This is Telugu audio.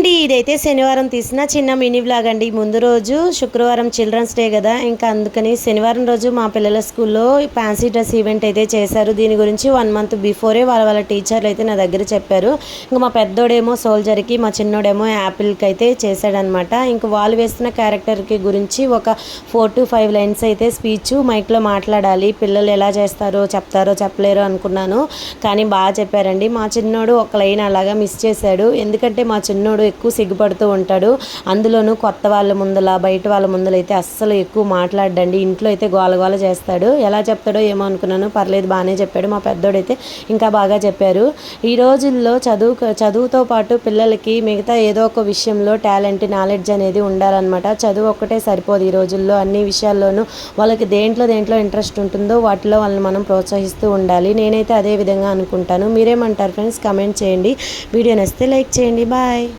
అండి, ఇదైతే శనివారం తీసిన చిన్న మినీ వ్లాగ్ అండి. ముందు రోజు శుక్రవారం చిల్డ్రన్స్ డే కదా, ఇంకా అందుకని శనివారం రోజు మా పిల్లల స్కూల్లో ఫ్యాన్సీ డ్రెస్ ఈవెంట్ అయితే చేశారు. దీని గురించి 1 మంత్ బిఫోరే వాళ్ళ టీచర్లు అయితే నా దగ్గర చెప్పారు. ఇంకా మా పెద్దోడేమో సోల్జర్కి, మా చిన్నోడేమో యాపిల్కి అయితే చేశాడనమాట. ఇంకా వాళ్ళు వేస్తున్న క్యారెక్టర్కి గురించి ఒక 4 to 5 లైన్స్ అయితే స్పీచ్ మైక్లో మాట్లాడాలి. పిల్లలు ఎలా చేస్తారో చెప్తారో చెప్పలేరో అనుకున్నాను, కానీ బాగా చెప్పారండి. మా చిన్నోడు ఒక లైన్ అలాగా మిస్ చేశాడు, ఎందుకంటే మా చిన్నోడు ఎక్కువ సిగ్గుపడుతూ ఉంటాడు. అందులోనూ కొత్త వాళ్ళ ముందల, బయట వాళ్ళ ముందల అయితే అస్సలు ఎక్కువ మాట్లాడండి. ఇంట్లో అయితే గోలగోల చేస్తాడు. ఎలా చెప్తాడో ఏమో అనుకున్నాను, పర్లేదు బాగానే చెప్పాడు. మా పెద్దోడైతే ఇంకా బాగా చెప్పారు. ఈ రోజుల్లో చదువుతో పాటు పిల్లలకి మిగతా ఏదో ఒక విషయంలో టాలెంట్, నాలెడ్జ్ అనేది ఉండాలన్నమాట. చదువు ఒక్కటే సరిపోదు ఈ రోజుల్లో. అన్ని విషయాల్లోనూ వాళ్ళకి దేంట్లో ఇంట్రెస్ట్ ఉంటుందో వాటిలో వాళ్ళని మనం ప్రోత్సహిస్తూ ఉండాలి. నేనైతే అదే విధంగా అనుకుంటాను. మీరేమంటారు ఫ్రెండ్స్? కమెంట్ చేయండి. వీడియో నచ్చితే లైక్ చేయండి. బాయ్.